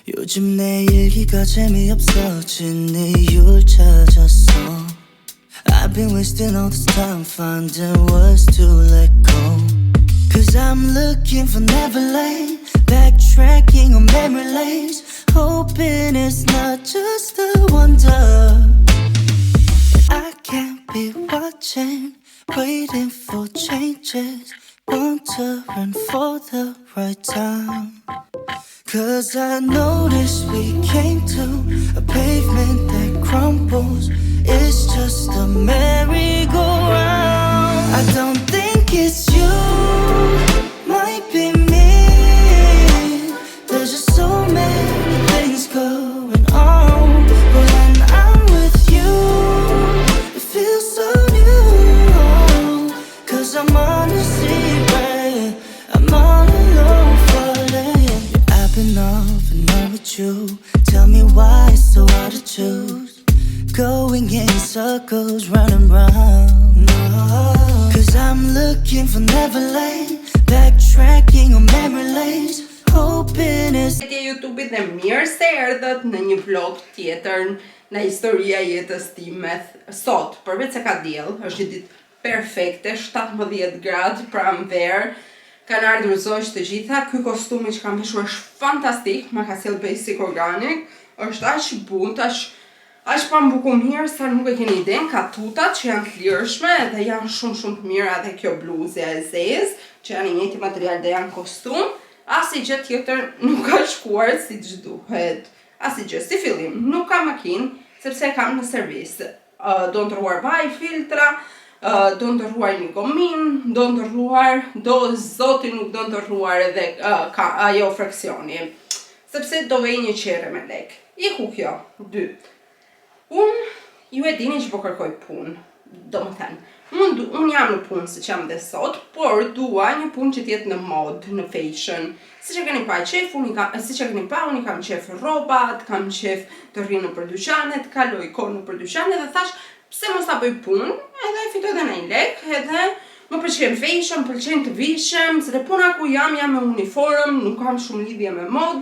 요즘 내 일기가 재미없어 진 이유를 찾았어 I've been wasting all this time finding words to let go Cause I'm looking for Neverland Backtracking on memory lanes Hoping it's not just a wonder I can't be watching Waiting for changes Wondering for the right time Cause I noticed we came to a pavement that crumbles It's just a merry-go-round I don't think it's you, might be me There's just so many things going on But when I'm with you, it feels so new Cause I'm honestly right, I'm all alone falling I've been off and on with you Tell me why it's so hard to choose Going in circles, running round Cause I'm looking for Neverland Backtracking on memory lanes Hoping it's YouTube-it dhe mirë se erdhët në një vlog tjetër në historia jetës time sot, përveç se ka diell, është një ditë perfekte, 17 gradë pranverë, kanë ardhur zogj të gjitha, ky kostumi që kam veshur është fantastik, ma ka sjell basic organic, është aq i bunt, aq pa mbukur mirë sa nuk e keni iden, ka tutat që janë të lirshme dhe janë shumë të mira edhe kjo bluzja e zezë, që janë i njëjti material dhe janë kostum, asnjë gjë tjetër nuk ka shkuar siç duhet. Asnjë gjë, si fillim, nuk ka makinë, sepse kam në servis. Do ndërruar vaj, filtra, do ndërruar një gomin, do ndërruar, zoti nuk do ndërruar edhe ajo fraksioni. Sepse do vej një qere me lek. Iku kjo, 2. Ju e dini që po kërkoj punë, do më thënë. Unë jam në punë si që jam dhe sot, por dua një punë që tjetë në mod, në fashion. Si që keni pa qef, unë kam qef robat, kam qef të rrinë në përdyqanet, kaloj kohë në përdyqanet dhe thash, pse mos ta bëj punë, edhe fitoj dhe në lek, edhe më pëlqen fashion, pëlqen të vishem, se dhe puna ku jam me uniform, nuk kam shumë lidhje me mod,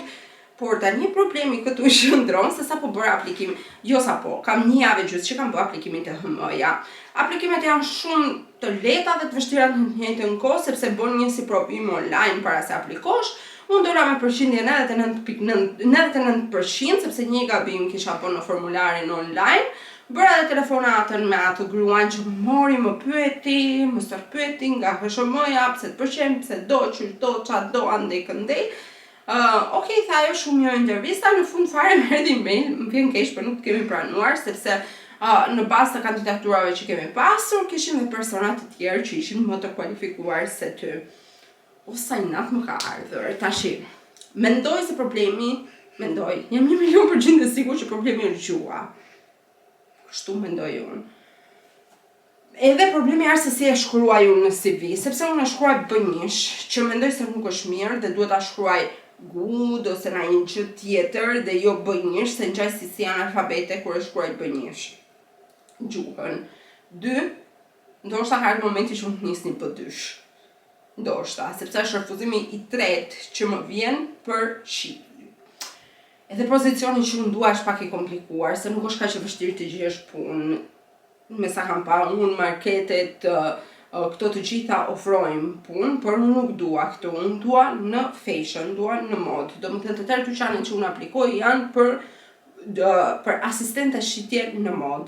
por tani problemi këtu shëndron se sa po bëra aplikim, kam një javë gjysmë që kam bërë aplikimin të HM-ja. Aplikimet janë shumë të lehta dhe të vështira në të njëjtën kohë sepse bën një si provim online para se aplikosh. Unë dola me përqindjen 99% sepse një gabim kisha bërë në formularin online. Bëra dhe telefonatën me atë gruan që më pyeti, më stërpyeti nga HM-ja, pse të pëlqen, pse do, çu do, çfarë do, andej këndej. Okej, tha ajo shumë mirë intervista, në fund fare më erdhi email, më vjen keq për nuk të kemi pranuar, sepse në bazë të kandidaturave që kemi pasur, kishim dhe persona të tjerë që ishin më të kualifikuar se ty. O sa inat më ka ardhur, tashi, mendoj se problemi, jam 1.000.000% e sigurt që problemi është gjua. Kështu mendoj unë. Edhe problemi është se si e shkruaj unë në CV, sepse unë e shkruaj bënjish, që mendoj se nuk është mirë dhe duhet ta shkruaj good ose na një gjë tjetër dhe jo bënjish, se ngjaj si analfabete kur e shkruaj bënjish. Gjuhën. 2. Ndoshta ka ardhur momenti që unë nis një B2. Ndoshta, sepse është refuzimi i tretë që më vjen për shqip. Edhe pozicioni që unë dua është pak i komplikuar, se nuk është kaq e vështirë të gjesh punë. Me sa kam pa unë marketet, këto të gjitha ofrojnë punë, por unë nuk dua këtu, unë dua në fashion, dua në mod. Do më thënë të tërë dyqanet që unë aplikoj janë për asistente shitje në mod.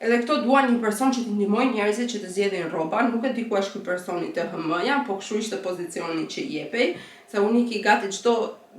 Edhe këto dua një person që të ndihmoj njerëzit që të zgjedhin rroba, nuk e di ku është ky personi të HM-ja, po kështu ishte pozicioni që jepej, se unë iki gati çdo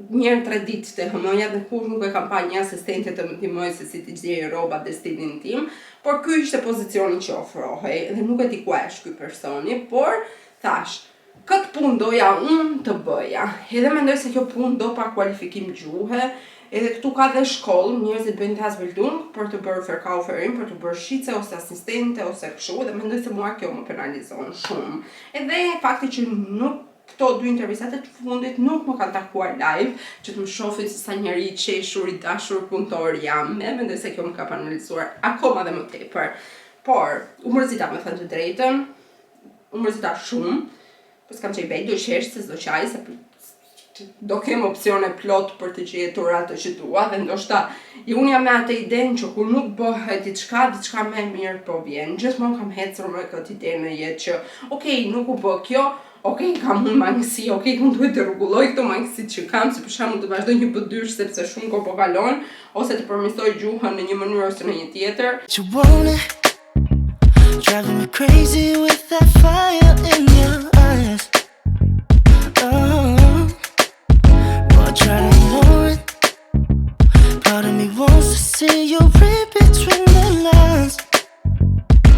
njërë 3 ditë të HM-ja dhe kur nuk e kam pa një asistente të më ndihmoj se si të gjej rroba dhe stilin tim, por ky ishte pozicioni që ofrohej dhe nuk e di ku është ky personi, por thash, këtë punë doja unë të bëja. Edhe mendoj se kjo punë do pa kualifikim gjuhe, edhe këtu ka dhe shkollë, njerëzit bëjnë të Ausbildung për të bërë verkauferin, për të bërë shitse ose asistente ose kështu, dhe mendoj se mua kjo më penalizon shumë. Edhe fakti që nuk këto 2 intervistat e të fundit nuk më kanë takuar live, që të më shohin se sa njeri i qeshur, i dashur punëtor jam, mendoj se kjo më ka penalizuar akoma dhe më tepër. Por, u mërzita me thënë të drejtën, u mërzita shumë, po s'kam që i bej do qesh se s'do qaj, se do kem opsione plot për të gjetur atë që dua dhe ndoshta unë jam me atë idenë që kur nuk bëhet diçka më e mirë po vjen. Gjithmonë kam ecur me këtë ide në jetë që okay, nuk u bë kjo, okay, kam unë mangësi, okay, unë duhet të rregulloj këto mangësi që kam, si për shembull të vazhdoj një B2 sepse shumë kohë po kalon, ose të përmirësoj gjuhën në një mënyrë ose në një tjetër. You want it, driving me crazy with that fire in your eyes. But try to ignore it. Part of me wants to see you read between the lines.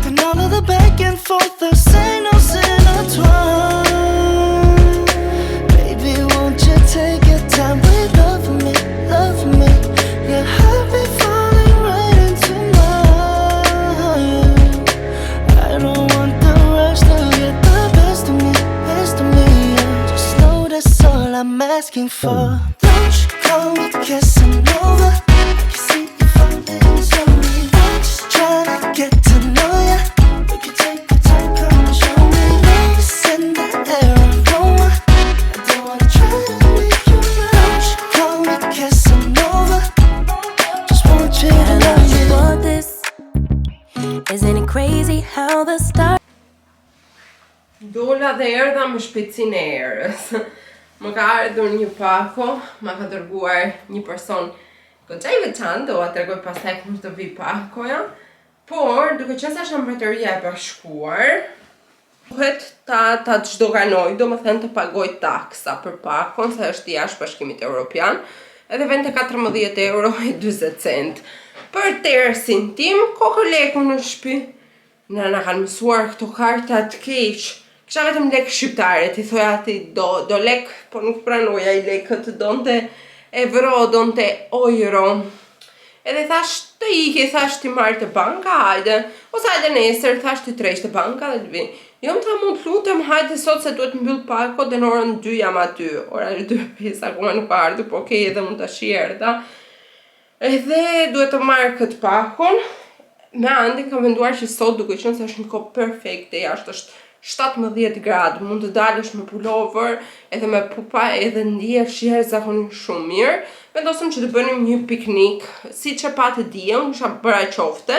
And all of the back and forth, the same no intertwined. Baby, won't you take your time with love me, love me. Yeah, I'll be falling right into mine. I don't want the rush to get the best of me, yeah. Just know that's all I'm asking for. Don't you call me Casanova, I can see you falling slowly. I'm just trying to get to know ya. We can take your time, come and show me. Love is in the air, aroma. I don't wanna try to make you mine. Don't you call me Casanova, just want you to know me. Want this? Isn't it crazy how the stars Dola dhe erdha me shpejtësinë e erës. Më ka ardhur një pako, më ka dërguar një person goxha i veçantë, do a tregoj pastaj kur të vi pakoja. Por, duke qenë se është Mbretëria e Bashkuar, duhet ta çdoganoj, domethënë të pagoj taksa për pakon, se është jashtë Bashkimit Evropian, edhe vente 14 euro e 40 cent. Për tersin tim, kokë leku në shtëpi. Na kanë mësuar këto karta të keq. Kisha vetëm lek shqiptare, ti thoja ti do lek, po nuk pranoja i lekët, donte euro, donte euro. Edhe thash të iki, thash ti marrë të banka, hajde. Ose hajde nesër, thash ti tresh të banka dhe të vi. Jo më tha mund lutem, hajde sot se duhet mbyll pako dhe në orën 2 jam aty. Ora 2:05 akoma nuk ka ardhur, po okay, edhe mund ta shierda. Edhe duhet të marrë këtë pakon. Me Andin kam venduar që sot duke qenë se është një kohë perfekte, jashtë është 17 gradë, mund të dalësh me pullover, edhe me pupa, edhe ndihesh jashtëzakonisht shumë mirë. Vendosëm që të bënim një piknik, siç e patë diën, kisha bëra qofte,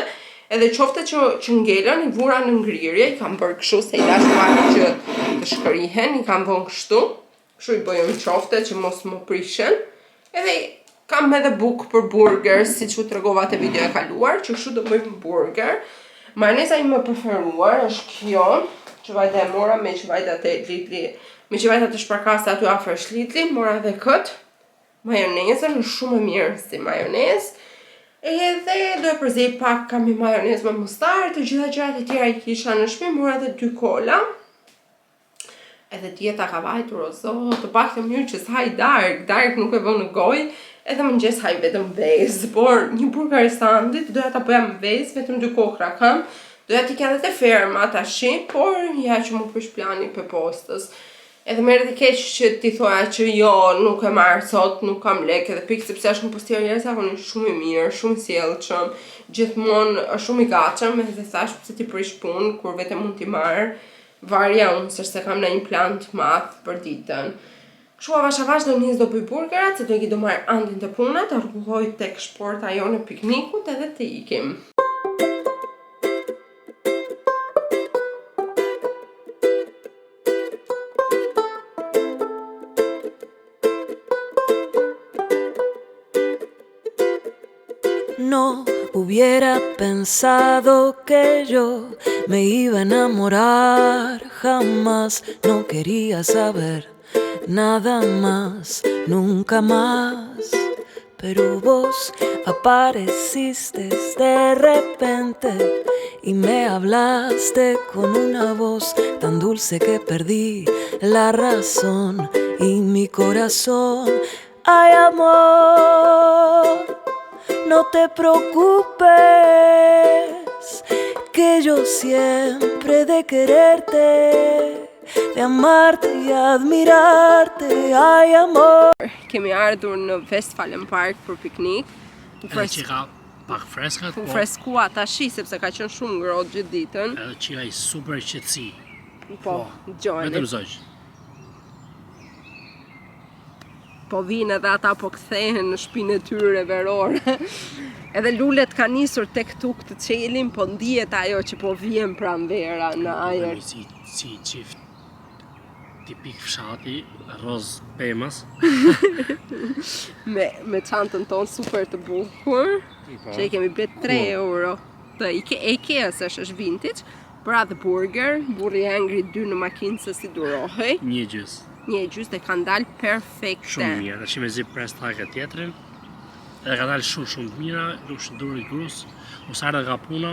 edhe qofte që ngelën i vura në ngrirje, i kam bërë kështu se i dash marrë që të shkërihen, i kam vënë kështu i bëjmë qofte që mos më prishen, edhe kam edhe buk për burger, siç u tregova te video e kaluar, që kështu do bëjmë burger. Majoneza ime e preferuar është kjo, që vajta e mora me që vajta të litri, me që vajta të shparkasa aty afër shlitli, mora dhe këtë majonezën, është shumë e mirë si majonez. Edhe do e përzej pak kam i majonez me mustar, të gjitha gjërat e tjera i kisha në shtëpi, mora dhe 2 kola. Edhe dieta ka vajtur o zot, të pak të mirë që s'haj dark nuk e vë në gojë, edhe mëngjes haj vetëm vezë, por një burger sandit doja ta bëja me vezë, vetëm 2 kokra kam. Doja t'i kja dhe të ferma tashi, por ja që mu prish plani për postës. Edhe merë dhe keq që ti thoja që jo, nuk e marrë sot, nuk kam lek, edhe pikë sepse është në postier jashtëzakonisht shumë i mirë, shumë i sjellshëm, gjithmonë është shumë i gatshëm, edhe thash pse ti prish punë kur vetëm mund t'i marr. Varja unë se kam në një plan të madh për ditën. Kështu avash do nis do bëj burgerat, se do i do marr Andin të punët, të rregulloj tek shporta jonë piknikut edhe të ikim. no hubiera pensado que yo me iba a enamorar jamás. No quería saber nada más, nunca más. Pero vos apareciste de repente y me hablaste con una voz tan dulce que perdí la razón y mi corazón. Ay, amor, no te preocupes, que yo siempre he de quererte, de amarte y admirarte. Ay, amor. Kemi ardhur në Westfalen Park për piknik. Që ka pak freskët, po freskua tashi sepse ka qenë shumë ngrohtë gjithë ditën. Edhe që ka i super qetësi. Po, dëgjojeni. Vetëm zogj. po vinë edhe ata po kthehen në shtëpinë e tyre verore. Edhe lulet ka nisur tek tuk të qelin, po ndihet ajo që po vjen pranvera në ajër. Si qift tipik fshati, roz pemas. Me çantën tonë super të bukur, që i kemi blet 3 euro. Të Ikeas është vintage, pra dhe burger, burri hangry 2 në makinë se si durohej. Një gjys. Një gjys dhe kanë dalë perfekte. Shumë mirë, dhe që me zi pres takë tjetërin. Edhe ka dalë shumë të mira, rrushë duri grus, usarë nga puna,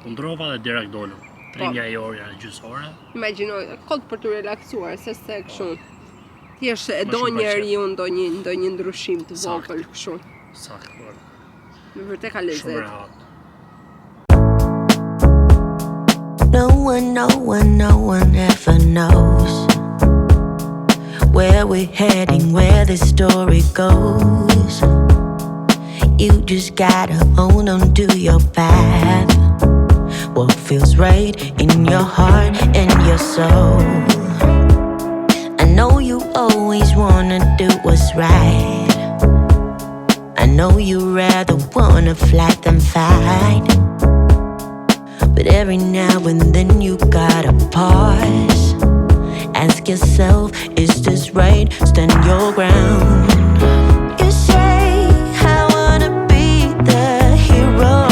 kundrova dhe direkt dolu. 3.000 orja gjysore. Imagjinoj, kod për të relaksuar, se kështu. Ti është e do njeriu ndonjë ndryshim të vogël kështu. Saktë. Me vërtet ka lezet. Shumë rehat. No one ever knows where we're heading, where the story goes. You just gotta hold on to your path. What feels right in your heart and your soul. I know you always wanna do what's right. I know you rather wanna flight than fight. But every now and then you gotta pause. Ask yourself, is this right? Stand your ground. You say, I wanna be the hero,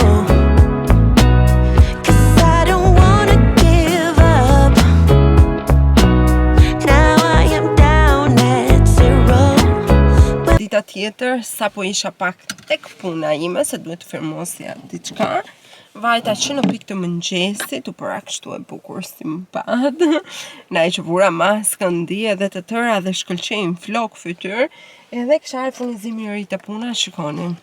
'cause I don't wanna give up. Now I am down at 0. Dita tjetër, sa po isha pak tek puna ime, se duhet të firmosja diçka, vajta që në pikë të mëngjesit, u përa kështu e bukur si më padë, na e që vura maskën ndi edhe të tëra dhe shkëlqejnë flok fytyr, edhe kësha arë furnizimi i ri të puna, shikoni.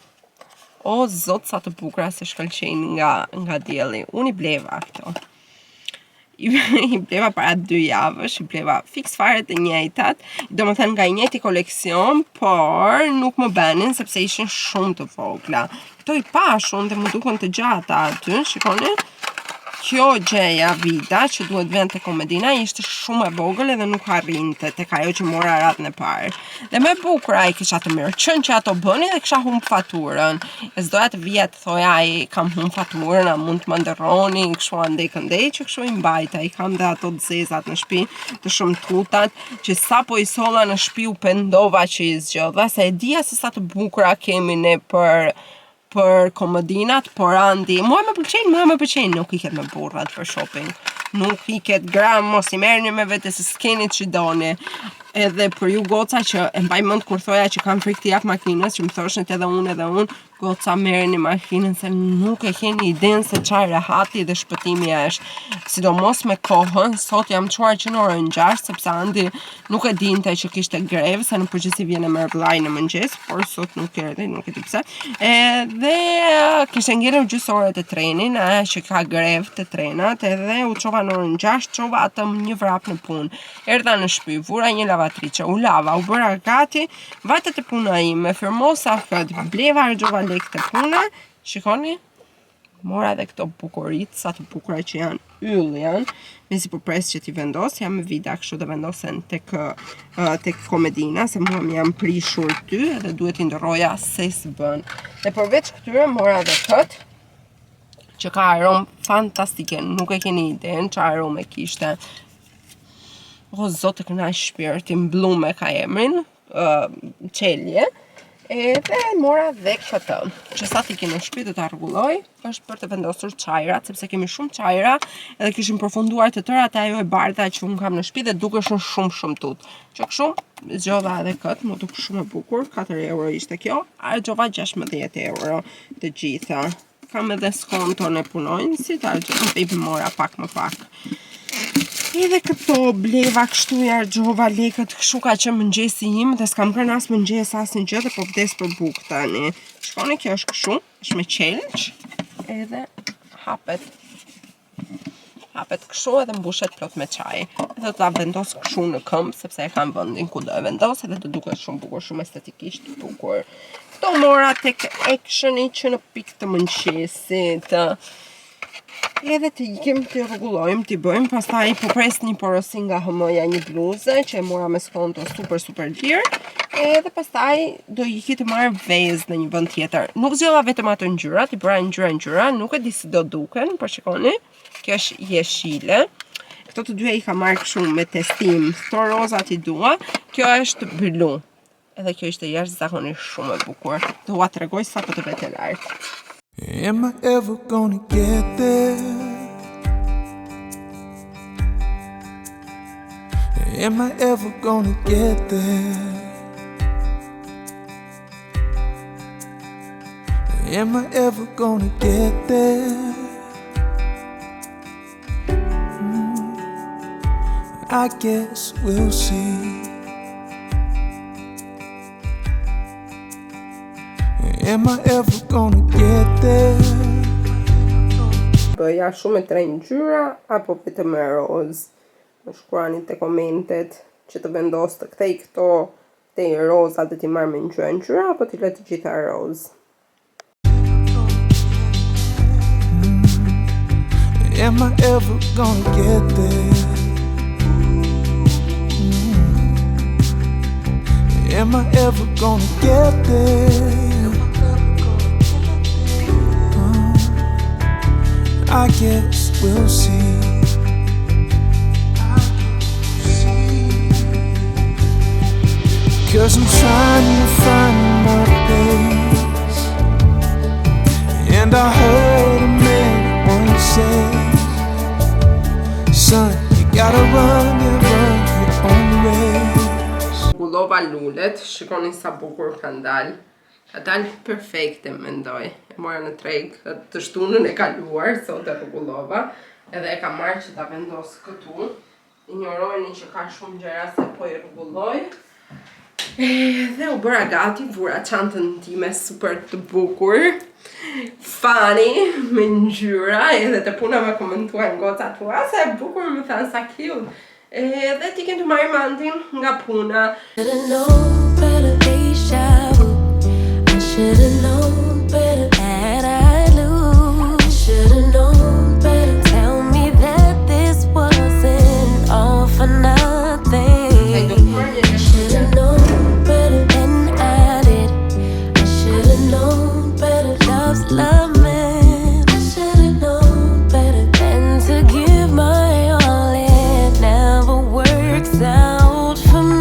O, zot sa të bukura se shkëlqejnë nga dielli. Unë i bleva këto. I bleva para 2 javësh, i bleva fix fare të njëjtat, do më thënë nga i njëjti koleksion, por nuk më benin sepse ishin shumë të vogla. Këto i pashun dhe më duken të gjata aty, shikoni. Kjo gjeja Vida që duhet vend të Komedina ishte shumë e vogël edhe nuk arrinte tek ajo që mora ratën e parë. Dhe më bukur ai kisha të mirë qenë që ato bëni dhe kisha humb faturën. E s'doja të vija të thoja ai kam humb faturën, a mund të më ndërroni, kështu andej këndej që kështu i mbajta. I kam dhe ato të zezat në shtëpi, të shëmtutat, që sa po i solla në shtëpi u pendova që i zgjodha, se e dija se sa të bukura kemi ne për Komodinat, por andi, mua më pëlqejnë, nuk i ket me burrat për shopping. Nuk i ket gram, mos i merrni me vete se s'keni që doni. Edhe për ju goca që e mbaj mend kur thoja që kam frikë të jap makinës, që më thoshin edhe unë, goca merrni makinën se nuk e keni idenë se çfarë rehati dhe shpëtimi është. Sidomos me kohën, sot jam çuar që në orën 6 sepse andi nuk e dinte që kishte grevë, se në përgjithësi vjen e merr vllai në mëngjes, por sot nuk erdhi, nuk e di pse. Edhe kishte ngelur gjysë orët e trenin, që ka grevë të trenat, edhe u çova në orën 6, çova atë një vrap në punë. Erdha në shtëpi, vura një lavatriçe, u lava, u bëra gati, vajta te puna ime, firmosa këtë, bleva harxova lekë të puna, shikoni, mora edhe këto bukurit, sa të bukura që janë, yll janë, me si përpres që t'i vendos, jam me Vida kështu dhe vendosen tek Komedina, se mua më jam prishur ty, edhe duhet i ndërroja se s'bën. Dhe përveç këtyre, mora edhe këtë, që ka aromë fantastike, nuk e keni idenë që arome kishte. O, zotë kënaq shpirti, mblume ka emrin, qelje, edhe mora dhe këtë, që sa t'i kemi në shtëpi të rregulloj, është për të vendosur çajrat, sepse kemi shumë çajra, edhe kishim përfunduar të tëra te ajo e bardha që unë kam në shtëpi dhe dukeshin shumë tut. Që kështu, zgjodha edhe këtë, më duk shumë e bukur, 4 euro ishte kjo, harxova 16 euro të gjitha. Kam edhe skonton e punonjësit, i mora pak më pak. Edhe këto bleva kështu i harxova lekët, kështu ka qenë mëngjesi im dhe s'kam kërë as mëngjes as një gjë dhe po vdes për bukë tani. Shkoni, kjo është kështu, është me qelq, edhe hapet kështu edhe mbushet plot me çaj. Edhe ta vendos kështu në këmbë sepse e kam vendin ku do e vendos edhe të duket shumë bukur, shumë estetikisht bukur. Këto mora tek Actioni që në pikë të mëngjesit. Edhe të ikim, të rregullojmë, t'i bëjmë, pastaj po pres një porosi nga HM-ja një bluzë që e mora me skonto super lirë. Edhe pastaj do iki të marr vezë në një vend tjetër. Nuk zgjodha vetëm ato ngjyra, i bëra ngjyra, nuk e di si do duken, por shikoni, kjo është jeshile. Këto të dyja i ka marrë shumë me testim, këto rozat i dua, kjo është blu. Edhe kjo ishte jashtëzakonisht shumë e bukur. Do ua tregoj sa po të vete lart. Am I ever gonna get there? Am I ever gonna get there? Am I ever gonna get there? I guess we'll see. Am I ever gonna get there? Bëja shumë e tre ngjyra apo vetëm me roz. Më shkruani te komentet që të vendos të kthej këto te roza dhe t'i marr me ngjyra apo t'i lë të gjitha roz. Am I ever gonna get there? Am I ever gonna get there? I guess we'll see. Cause I'm trying to find my place. And I heard a man once say, son, you gotta run your own race. Rregullova lulet, shikoni sa bukur kanë dalë. Ka dalë perfekte, mendoj. E mora në treg të shtunën e kaluar, sot e rregullova. Edhe e ka marrë që ta vendos këtu. Injorojeni që ka shumë gjëra se po i rregulloj. Dhe u bëra gati, vura çantën time super të bukur. Funny, me ngjyra, edhe të puna me komentuan goca tua, sa e bukur më thanë sa cute. Edhe ti kënë të marrë mandin nga puna. Should've known better that I'd lose. Should've known better. Tell me that this wasn't all for nothing. Should've known better than I did. I should've known better. Love's love, man. I should've known better than to give my all. It never works out for me.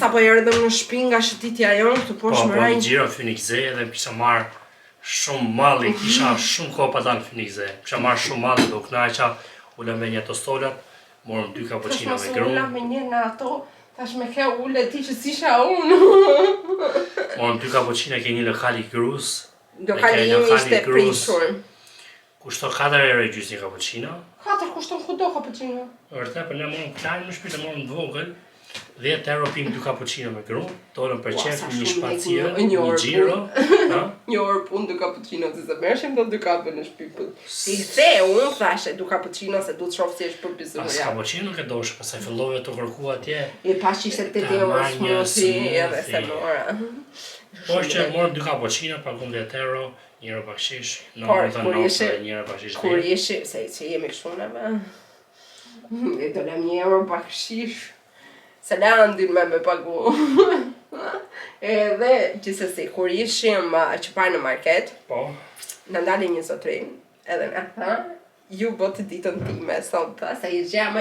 Sa po erdhëm në shtëpi nga shëtitja jonë, këtu poshtë më rajnë. Po, gjiro Phoenix dhe kisha marrë shumë malli, kisha shumë kohë pa dalë në Phoenix. Kisha marrë shumë malli, do kënaqa, ulem me një tostolat, morëm 2 cappuccino me grum. Tash me një në ato, tash me ke ule ti që s'isha unë. Morëm 2 cappuccino, ke një lokali grus. Lokali imi ishte prishur. Kushton 4 euro gjysmë një cappuccino. 4 kushton kudo cappuccino. Vërtet, po ne morëm klein në shtëpi, morëm të vogël. 10 euro pim 2 cappuccino me grum, dolën për qef, një shpacirë, një gjiro. Një orë punë 2 cappuccino, se se mershim do 2 kape në shpipë. Si the, unë thashe 2 cappuccino se du të shofë si është për bizurja. As cappuccino ke doshë, pasaj fillove të kërku atje. E pash ishte 8 euro smoothie edhe se mora. Po është që morëm 2 cappuccino, pagun 10 euro, 1 euro bakshish, Por, 1 euro bakshish. Kur ishi, se jemi këshunave, e dolem 1 euro bakshish. Se landin me pagu. Edhe gjithsesi kur ishim që parë në market, po, në ndalin një zotrin, edhe në tha, ju botë ditën time sot, tha, se është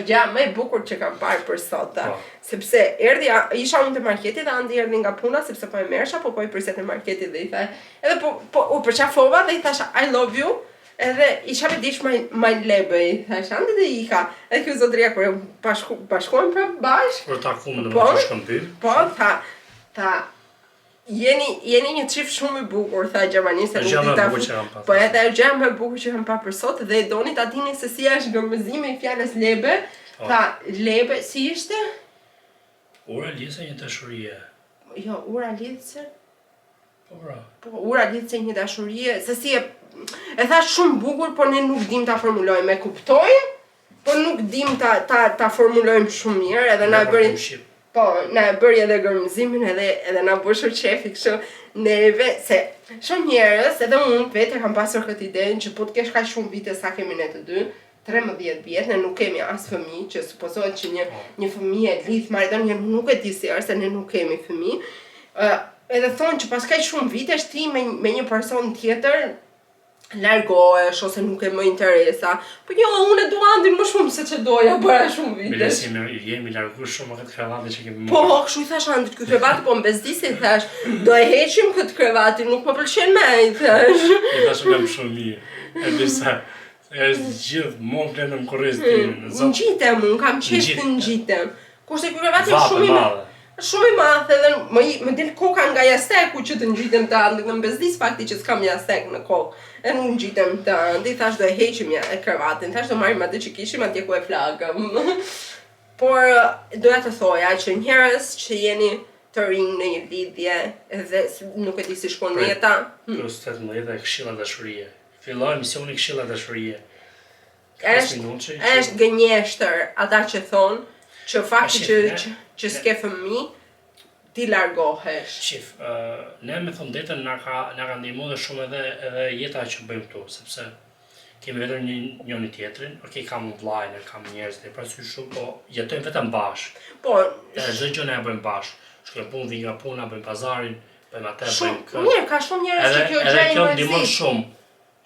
gjë më e bukur që kam parë për sot, tha, sepse isha unë të marketit dhe Andi erdhi nga puna, sepse po e mersha, po i përset në marketit dhe i tha, edhe po u përqafova dhe i thasha, I love you, edhe isha vedish majnë lebe, i thash, Andi dhe i ka, edhe kjo zotria kërë bashkuan pra bashk. për takumë dhe më të shkëmbyr. Po, tha, jeni një çift shumë i bukur, tha Gjermanisë, po edhe e gjë më e bukur që kam pa për sot, dhe doni ta dini se si është gërmëzimi i fjalës lebe, tha, lebe, si ishte? Ura lidhse një dashurie. Jo, ura lidhse? Po, ura lidh se një dashurie, se si e thash shumë bukur, por ne nuk dim ta formulojmë, e kuptoj, por nuk dim ta formulojmë shumë mirë, edhe na bëri po, na e bëri edhe gërmëzimin edhe na bësh qefi kështu neve, se shumë njerëz, edhe unë vetë kam pasur këtë idenë që po të kesh kaq shumë vite sa kemi ne të dy, 13 vjet, ne nuk kemi as fëmijë, që supozohet që një fëmijë e lidh marrëdhënie nuk e di si është, se ne nuk kemi fëmijë. Edhe thonë që pas kaq shumë vitesh ti me një person tjetër largohesh ose nuk e më interesa. Po jo, unë e dua Andin më shumë se që doja para shumë vitesh. Jemi larguar shumë këtë krevate që kemi. Po, kështu i thash Andit, ky krevat po mbezdisi, i thash, do e heqim këtë krevatin, nuk më pëlqen më, i thash. I thash kam shumë mirë. E disa është gjithë mund të më korrez ti. Ngjitem, unë kam qejf të ngjitem. Kurse ky krevat është shumë i madh edhe më del koka nga jasteku që të ngjitem të Andit, në mbezdis fakti që s'kam jastek në kokë. E nuk ngjitem të Andit, thash do e heqim e krevatin, thash do marrim atë që kishim atje ku e flagëm. Por doja të thoja që njerëz që jeni të rinj në një lidhje edhe nuk e di si shkon jeta. Plus 18 e këshilla dashurie. Filloi misioni këshilla dashurie. Është gënjeshtër ata që thonë që fakti që s'ke fëmijë ti largohesh. Shif, ne me thënë detën na ka ndihmuar shumë edhe jeta që bëjmë këtu, sepse kemi vetëm njëri tjetrin, okay, kam vllajën, kam njerëz të parasysh shumë, po jetojmë vetëm bashkë. Po, çdo gjë ne e bëjmë bashkë. Shkojmë punë, vijmë nga puna, bëjmë pazarin, bëjmë atë, bëjmë këtë. Mirë, ka shumë njerëz që kjo gjë i edhe kjo ndihmon shumë.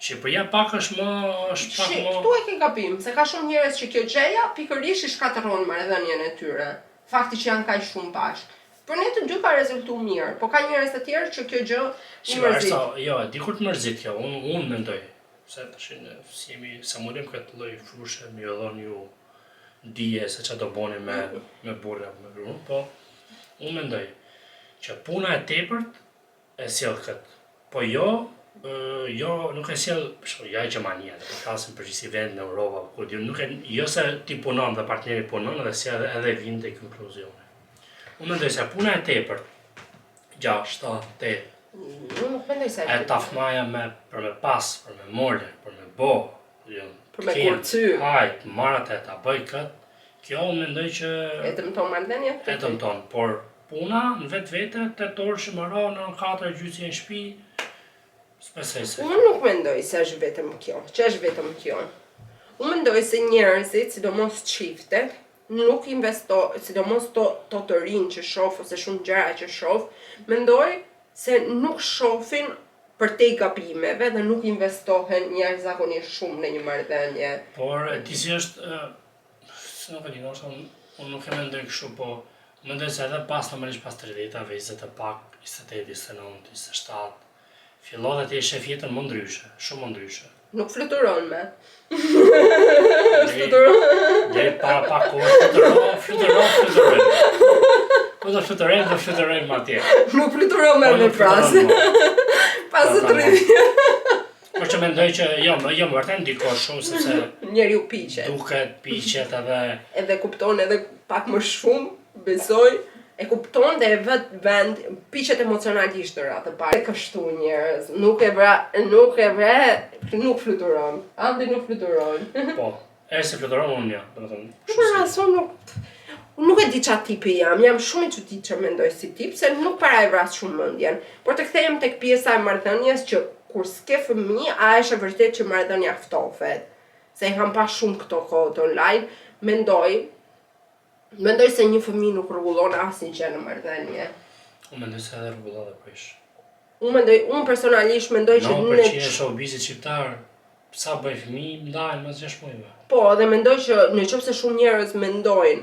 Shqipëria pak është pak më... Këtu e ke gabim, se ka shumë njerëz që kjo gjëja pikërisht i shkatërron marrëdhënien e tyre. Fakti që janë kaq shumë bashkë. Për ne të dy ka rezultuar mirë, po ka njerëz të tjerë që kjo gjë i mërzit. Jo, dikur të mërzit kjo, unë mendoj. Se tash si jemi sa mulim këtë lloj frushe, më dhon ju dije se çfarë do bëni me burra, me gruan, po unë mendoj që puna e tepërt e sjell këtë. Po jo, nuk e sjell, ja Gjermania, do të flasim për çdo vend në Europë, ku nuk e jo se ti punon dhe partneri punon dhe sjell edhe vjen te konkluzioni. Unë mendoj se puna e tepërt 6, 7, 8. Unë nuk mendoj se e tafmaja për me pas, për me mole, për me bo, për me kurcy. Hajt, marat e ta bëj këtë, kjo unë mendoj që e dëmton marrëdhënien. E dëmton, por puna në vetvete 8 orë që më në 4 gjysmë në shtëpi. Unë nuk mendoj se është vetëm kjo, që është vetëm kjo. Unë mendoj se njerëzit, sidomos çiftet, nuk investojnë, sidomos to të rinj që shoh ose shumë gjëra që shoh, mendoj se nuk shohin për te gabimeve dhe nuk investohen jashtëzakonisht shumë në një marrëdhënie. Por ti si është, se nuk e di, unë nuk e mendoj kështu, po mendoj se edhe pas pas 30-a, 20 e pak, 28, 29, 27, fillon dhe ti e shef jetën më ndryshe, shumë më ndryshe. Nuk fluturon me. Deri para pak kohë fluturon. Po do fluturojmë më atje. Nuk fluturon me frasë. Pas 30. Por që mendoj që jo më vërtet ndikon shumë sepse njeriu piqet. Duket piqet edhe kupton edhe pak më shumë, besoj. E kupton dhe e vend piqet emocionalisht atë parë. Kështu njerëz, nuk fluturon. Andi nuk fluturon. Po, se fluturon unë ja, domethënë. Nuk e di çfarë tipi jam shumë i çuditshëm mendoj si tip, se nuk para e vras shumë mendjen. Por të kthehem tek pjesa e marrëdhënies që kur s'ke fëmijë, a është e vërtetë që marrëdhënia ftofet? Se e kam pas shumë këto kohë online, Mendoj se një fëmijë nuk rregullon asnjë gjë në marrëdhënie. Unë mendoj se edhe rregullon dhe prish. Unë personalisht mendoj që në showbizit shqiptar, sa bëj fëmijë, ndahen mas 6 muajve. Po, dhe mendoj që nëse shumë njerëz mendojnë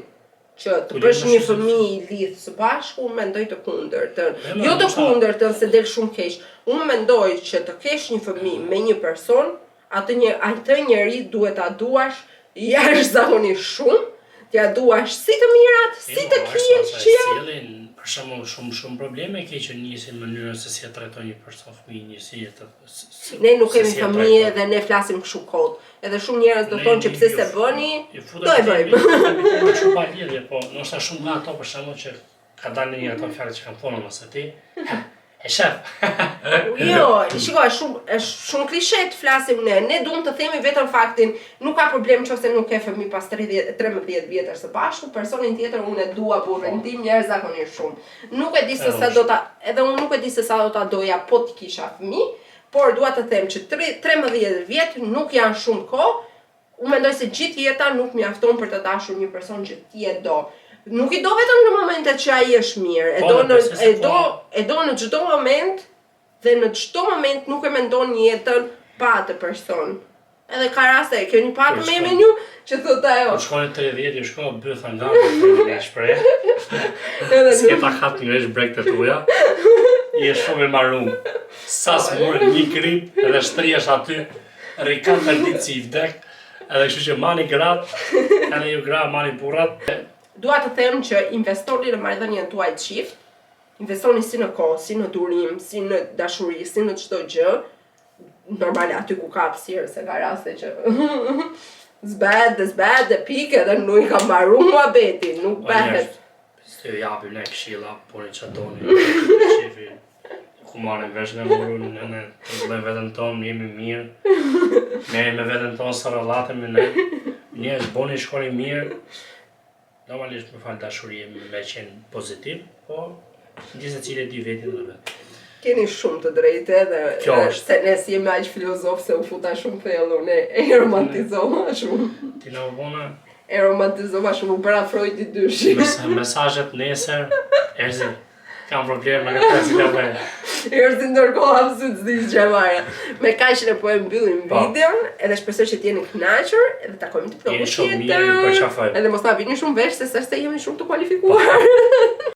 që të bësh një fëmijë i lidh së bashku, unë mendoj të kundërtën. Jo të kundërtën se del shumë keq. Unë mendoj që të kesh një fëmijë me një person, atë njeri duhet ta duash jashtëzakonisht shumë. T'ja duash si të mirat, si të keq që janë. Për shembull, shumë probleme ke që nisin në mënyrën se si e trajton një person fëmijë, Ne nuk kemi fëmijë dhe ne flasim kështu kot. Edhe shumë njerëz do thonë që pse se bëni, do e bëjmë. Është shumë pa lidhje, po ndoshta shumë nga ato për shembull që ka dalë një ato fjalë që kanë thonë mos ti. E shef. Jo, shiko, është shumë klishe të flasim ne duam të themi vetëm faktin, nuk ka problem nëse nuk ke fëmijë pas 13 vjetësh së bashku, personin tjetër unë e dua burrin tim jashtëzakonisht shumë. Nuk e di se sa do ta, edhe unë nuk e di se sa do ta doja po të kisha fëmijë, por dua të them që 13 vjet nuk janë shumë kohë. Unë mendoj se gjithë jeta nuk mjafton për të dashur një person që ti e do. Nuk i do vetëm në momentet që ai është mirë, e do në çdo moment dhe në çdo moment nuk e mendon jetën pa atë person. Edhe ka raste, keni pak me ju që thotë ajo. Kur shkon 30, ju shkon bëth nga në shpreh. S'ke ta hap një brek të tuja. Je shumë e marrum. Sa s'more një grip edhe shtrihesh aty, rikat për ditë si i vdek, edhe kështu që mani gratë, edhe ju gra mani burrat. Dua të them që investoni në marrëdhënien tuaj të çift, investoni si në kohë, si në durim, si në dashuri, si në çdo gjë. Normale aty ku ka hapësirë, se ka raste që zbet dhe pike dhe nuk i ka marru muhabeti, nuk bëhet. Se ju japim ne këshilla, po një që doni, shefi, ku marrim vesh në morun, ne të bëjmë vetën tonë, jemi mirë, merrim me vetën tonë së rëllatemi ne, njerëz boni shkoni mirë, normalisht me fal dashurie me qenë pozitiv, po gjithë secili di vetin dhe vetë. Keni shumë të drejtë dhe se ne si jemi aq filozof se u futa shumë thellë, ne e romantizova shumë. Ti në vona? E romantizova shumë, u bëra Freud i dyshi. Mesazhet nesër, Erzi, kam problem me këtë si ka bëjë. Erzi ndërkohë absolut s'di çfarë. Me kaq ne po e mbyllim videon, edhe shpresoj që t'jeni kënaqur, edhe takojmë të plotë. Jeni shumë mirë, ju përqafoj. Edhe mos na vini shumë vesh se s'është jemi shumë të kualifikuar.